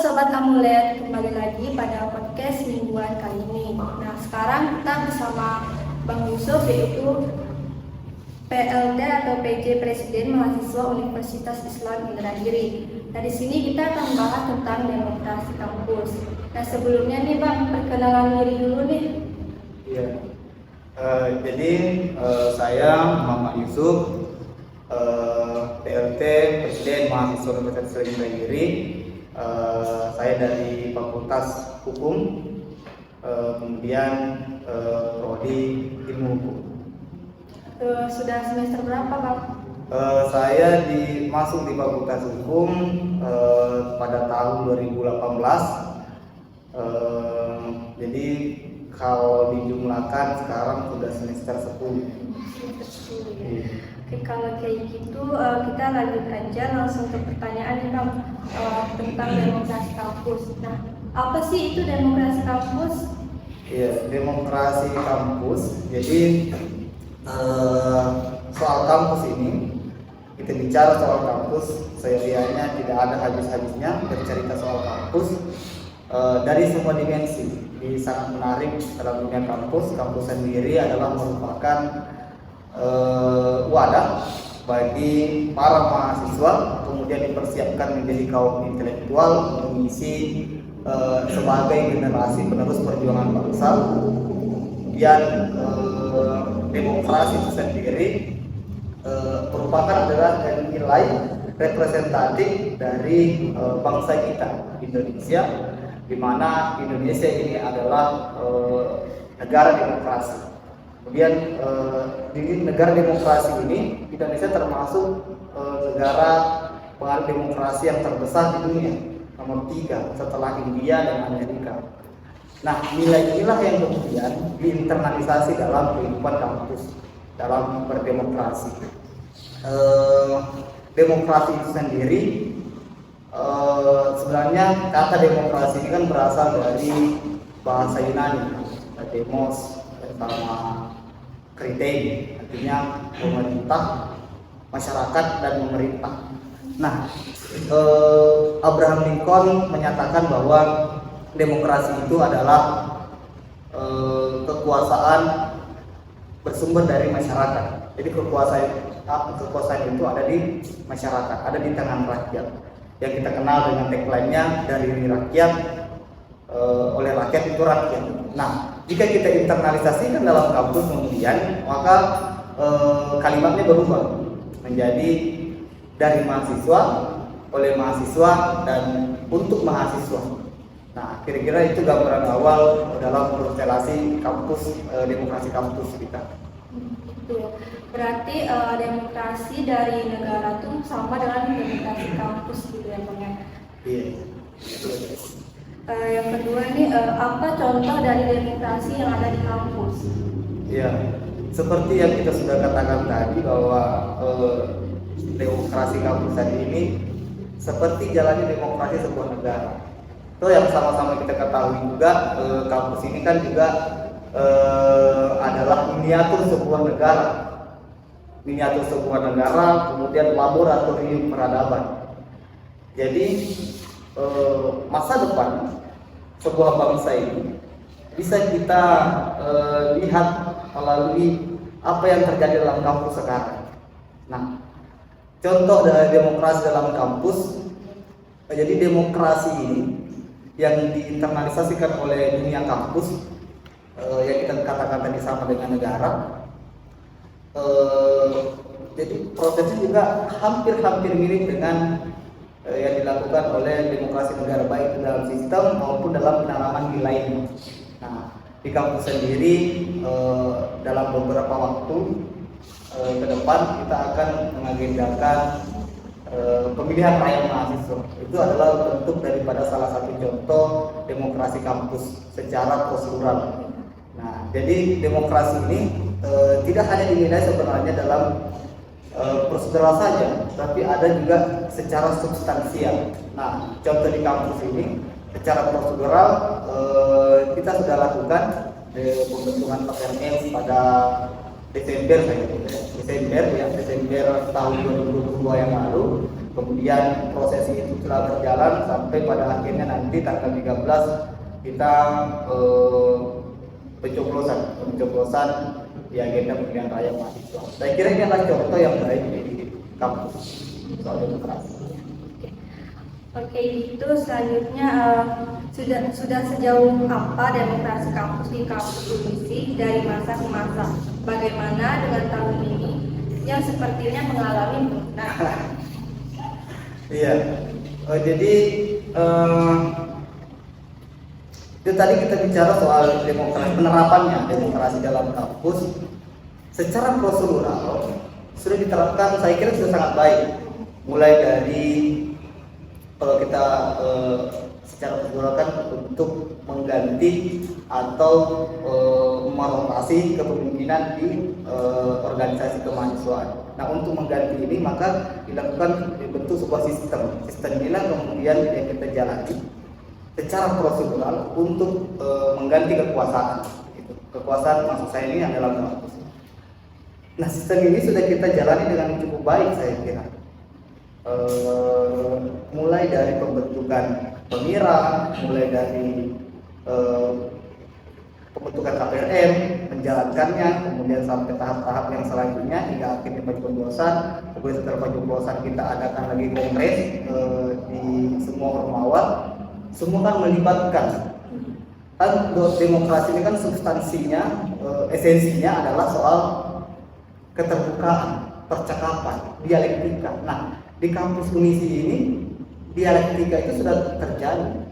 Sobat Amulet, kembali lagi pada podcast mingguan kali ini. Nah, sekarang kita bersama Bang Yusuf, yaitu PLT atau PJ Presiden Mahasiswa Universitas Islam Indragiri. Nah, di sini kita akan bahas tentang demokrasi kampus. Nah, sebelumnya nih Bang, perkenalan diri dulu nih. Iya. Jadi saya Muhammad Yusuf, PLT Presiden Mahasiswa Universitas Islam Indragiri. Saya dari Fakultas Hukum, kemudian prodi Ilmu Hukum. Sudah semester berapa Bang? Saya masuk di Fakultas Hukum pada tahun 2018. Jadi kalau dijumlahkan sekarang sudah semester 10. Semester 10 ya. Oke, kalau kayak gitu kita lanjut aja langsung ke pertanyaan nih Bang, tentang demokrasi kampus. Nah, apa sih itu demokrasi kampus? Iya, demokrasi kampus. Jadi soal kampus ini, kita bicara soal kampus, seyoganya tidak ada habis-habisnya bercerita soal kampus. Dari semua dimensi, sangat menarik dalam dunia kampus. Kampus sendiri adalah merupakan wadah bagi para mahasiswa, kemudian dipersiapkan menjadi kaum intelektual, mengisi sebagai generasi penerus perjuangan bangsa. Kemudian demokrasi itu sendiri merupakan adalah nilai representatif dari bangsa kita Indonesia, di mana Indonesia ini adalah negara demokrasi. Kemudian di negara demokrasi ini Indonesia termasuk negara pengaruh demokrasi yang terbesar di dunia, nomor 3 setelah India dan Amerika. Nah, nilai inilah yang kemudian diinternalisasi dalam kehidupan kampus, dalam berdemokrasi. Demokrasi itu sendiri, sebenarnya kata demokrasi ini kan berasal dari bahasa Yunani, demos sama kritein, artinya pemerintah, masyarakat, dan pemerintah. Nah, Abraham Lincoln menyatakan bahwa demokrasi itu adalah kekuasaan bersumber dari masyarakat. Jadi kekuasaan itu ada di masyarakat, ada di tangan rakyat. Yang kita kenal dengan tagline-nya, dari rakyat, oleh rakyat itu rakyat. Nah, jika kita internalisasikan dalam kampus kemudian, maka kalimatnya berubah menjadi dari mahasiswa, oleh mahasiswa, dan untuk mahasiswa. Nah, kira-kira itu gambaran awal dalam konstelasi kampus, demokrasi kampus kita. Berarti demokrasi dari negara itu sama dengan demokrasi kampus gitu ya Bang ya? Iya. Yang kedua ini apa contoh dari demokrasi yang ada di kampus? Iya, seperti yang kita sudah katakan tadi bahwa demokrasi kampus tadi ini seperti jalannya demokrasi sebuah negara. Itu yang sama-sama kita ketahui juga, kampus ini kan juga adalah miniatur sebuah negara. Miniatur sebuah negara, kemudian laboratorium peradaban. Jadi masa depan sebuah bangsa ini bisa kita lihat melalui apa yang terjadi dalam kampus sekarang. Nah, contoh dari demokrasi dalam kampus, jadi demokrasi ini yang diinternalisasikan oleh dunia kampus, yang kita katakan tadi sama dengan negara. Jadi prosesnya juga hampir mirip dengan yang dilakukan oleh demokrasi negara, baik dalam sistem maupun dalam penanaman nilainya. Nah, di kampus sendiri dalam beberapa waktu ke depan kita akan mengagendakan pemilihan raya mahasiswa. Itu adalah bentuk daripada salah satu contoh demokrasi kampus secara prosedural. Nah, jadi demokrasi ini tidak hanya dinilai sebenarnya dalam prosedural saja, tapi ada juga secara substansial. Nah, contoh di kampus ini secara prosedural kita sudah lakukan pembentukan PMS pada Desember tahun 2022 yang lalu. Kemudian proses itu telah berjalan sampai pada akhirnya nanti tanggal 13 kita pencoblosan di agenda pemilihan raya mahasiswa. Saya kira ini adalah contoh yang baik di kampus soal demokrasi. Oke, itu selanjutnya sudah sejauh apa demokrasi kampus di kampus UNISI dari masa ke masa? Bagaimana dengan tahun ini yang sepertinya mengalami penurunan? Iya, jadi itu tadi kita bicara soal demokrasi, penerapannya demokrasi dalam kampus secara prosedural sudah diterapkan, saya kira sudah sangat baik. Mulai dari kalau kita secara prosedural kan untuk mengganti atau merotasi kepemimpinan di organisasi kemahasiswaan. Nah, untuk mengganti ini maka dilakukan dibentuk sebuah sistem. Sistem inilah kemudian yang kita jalani secara prosedural untuk mengganti kekuasaan. Kekuasaan maksud saya ini adalah kampus. Nah, sistem ini sudah kita jalani dengan cukup baik saya kira. Mulai dari pembentukan pemira, mulai dari pembentukan KPRM, menjalankannya, kemudian sampai tahap-tahap yang selanjutnya hingga akhirnya pencoblosan. Kemudian setelah pencoblosan kita adakan lagi kongres di semua ormawa. Semua kan melibatkan. Kan demokrasi ini kan substansinya, esensinya adalah soal keterbukaan, percakapan, dialektika. Nah, di kampus UNISI ini dialektika itu sudah terjadi.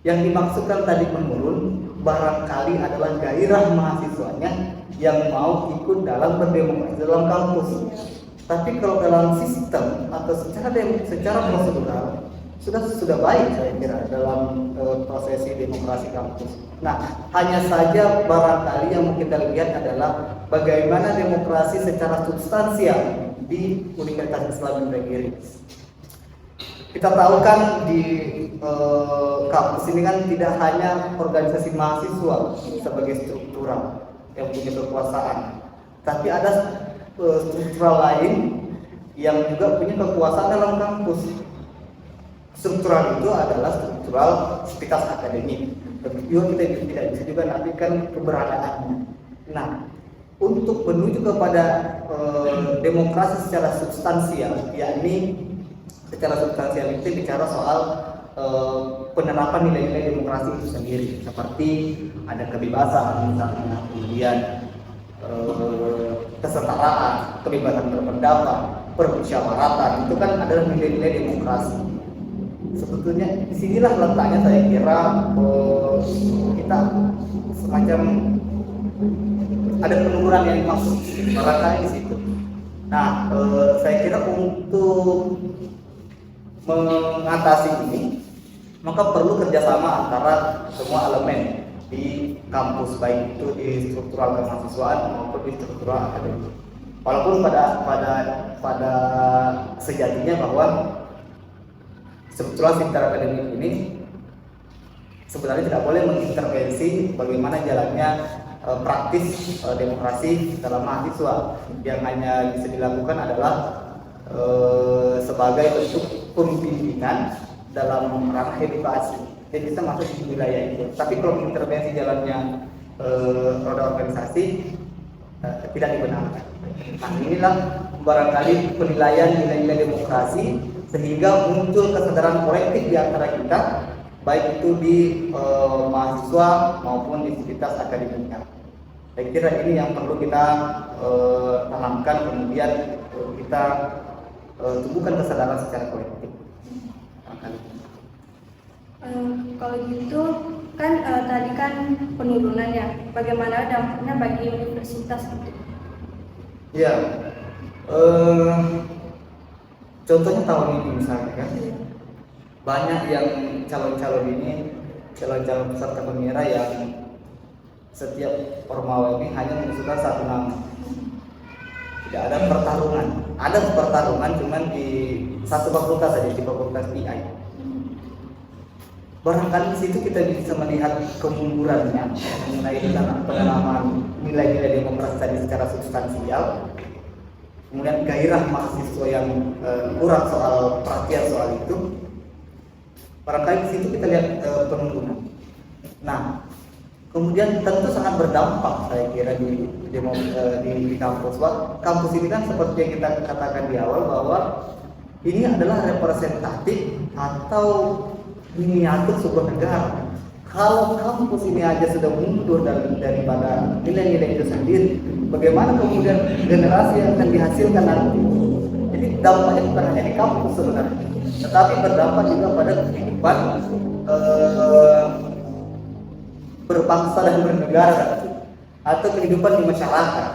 Yang dimaksudkan tadi menurun barangkali adalah gairah mahasiswanya yang mau ikut dalam berdemokrasi dalam kampus. Tapi kalau dalam sistem atau secara prosedural sudah baik saya kira dalam prosesi demokrasi kampus. Nah, hanya saja barangkali yang mau kita lihat adalah bagaimana demokrasi secara substansial di Universitas Islam Negeri. Kita tahu kan di kampus ini kan tidak hanya organisasi mahasiswa sebagai struktural yang punya kekuasaan, tapi ada struktural lain yang juga punya kekuasaan dalam kampus. Struktural itu adalah struktural sivitas akademik. Juga kita tidak bisa juga nafikan keberadaannya. Nah, untuk menuju kepada demokrasi secara substansial, yakni secara substansial itu bicara soal penerapan nilai-nilai demokrasi itu sendiri, seperti ada kebebasan misalnya, kemudian kesetaraan, kebebasan berpendapat, permusyawaratan, itu kan adalah nilai-nilai demokrasi. Sebetulnya disinilah letaknya saya kira kita semacam ada penurunan yang dimaksud barangkali di situ. Nah, saya kira untuk mengatasi ini maka perlu kerjasama antara semua elemen di kampus, baik itu di struktural kemahasiswaan maupun di struktural akademik. Walaupun pada sejatinya bahwa struktural sivitas akademik ini sebenarnya tidak boleh mengintervensi bagaimana jalannya praktis demokrasi dalam mahasiswa. Yang hanya bisa dilakukan adalah sebagai bentuk pembimbingan dalam ranah edukasi. Jadi kita masuk di wilayah itu. Tapi kalau mengintervensi jalannya roda organisasi tidak dibenarkan. Nah, inilah barangkali penilaian nilai-nilai demokrasi sehingga muncul kesadaran kolektif di antara kita, baik itu di mahasiswa maupun di sivitas akademiknya. Saya kira ini yang perlu kita tanamkan, kemudian kita tumbuhkan kesadaran secara kolektif. Kalau gitu kan tadi kan penurunan ya, bagaimana dampaknya bagi universitas gitu? Ya, contohnya tahun ini misalnya kan, banyak yang calon-calon peserta pemira yang setiap ormawa ini hanya mengusulkan satu nama. Tidak ada pertarungan. Ada pertarungan cuman di satu fakultas saja, di fakultas PI. Barangkali di situ kita bisa melihat kemundurannya mengenai penanaman nilai-nilai demokrasi tadi secara substansial. kemudian gairah mahasiswa yang kurang soal perhatian soal itu, barangkali di situ kita lihat penurunan. Nah, kemudian tentu sangat berdampak saya kira di kampus. Kampus ini kan seperti yang kita katakan di awal bahwa ini adalah representatif atau miniatur sebuah negara. Kalau kampus ini aja sudah mundur daripada nilai-nilai itu sendiri, bagaimana kemudian generasi yang akan dihasilkan nanti? Jadi dampaknya bukan hanya di kampus sebenarnya, tetapi berdampak juga pada kehidupan berbangsa dan bernegara atau kehidupan di masyarakat.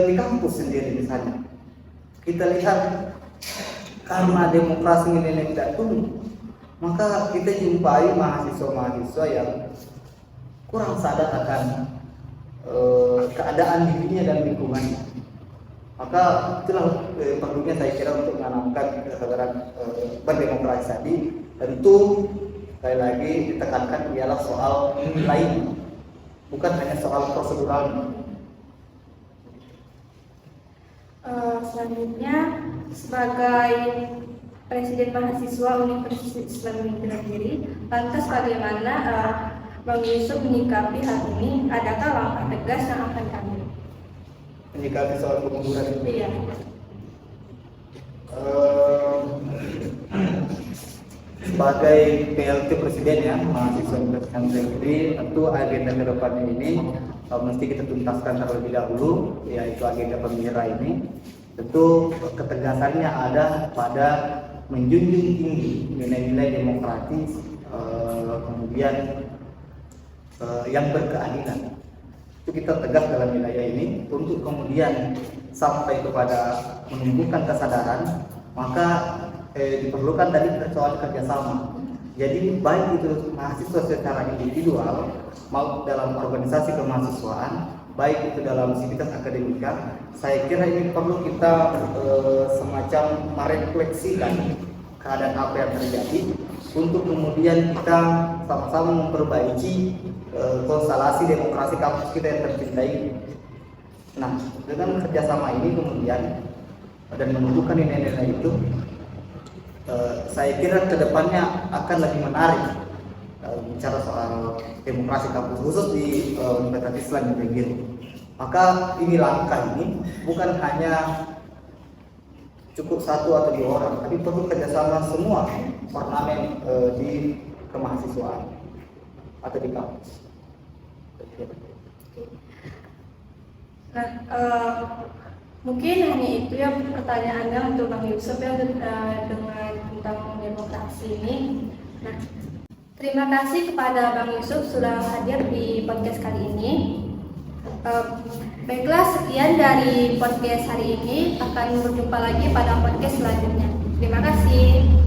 Di kampus sendiri misalnya, kita lihat karena demokrasi ini tidak tumbuh, maka kita jumpai mahasiswa-mahasiswa yang kurang sadar akan keadaan dirinya dan lingkungannya. Maka itulah perlunya saya kira untuk menanamkan kesadaran berdemokrasi tadi. Tentu sekali lagi ditekankan ialah soal nilai, bukan hanya soal prosedural. Selanjutnya, sebagai Presiden Mahasiswa Universitas Islam Negeri, lantas bagaimana Bang Yusuf menyikapi hal ini? Adakah langkah tegas yang akan diambil? Menyikapi soal kemunduran itu. Iya. Sebagai PLT Presiden ya, mahasiswa Universitas Negeri, tentu agenda ke depannya ini mesti kita tuntaskan terlebih dahulu, yaitu agenda pemirsa ini. Tentu ketegasannya ada pada menjunjung tinggi nilai-nilai demokratis, kemudian yang berkeadilan. Itu kita tegas dalam wilayah ini untuk kemudian sampai kepada menumbuhkan kesadaran, maka diperlukan tadi soal kerjasama. Jadi baik itu mahasiswa secara individual maupun dalam organisasi kemahasiswaan, baik itu dalam sivitas akademika, saya kira ini perlu kita semacam merefleksikan keadaan apa yang terjadi untuk kemudian kita sama-sama memperbaiki konstelasi demokrasi kampus kita yang tercintai. Nah, dengan kerjasama ini kemudian dan menumbuhkan nilai-nilai itu, saya kira kedepannya akan lebih menarik bicara soal demokrasi kampus khusus di Universitas Islam Negeri. Maka ini langkah ini bukan hanya cukup satu atau dua orang, tapi perlu kerjasama semua ornamen di kemahasiswaan atau di kampus. Nah, mungkin hanya itu ya pertanyaannya untuk Bang Yusuf ya dengan tentang demokrasi ini. Nah, terima kasih kepada Bang Yusuf sudah hadir di podcast kali ini. Baiklah, sekian dari podcast hari ini. Akan berjumpa lagi pada podcast selanjutnya. Terima kasih.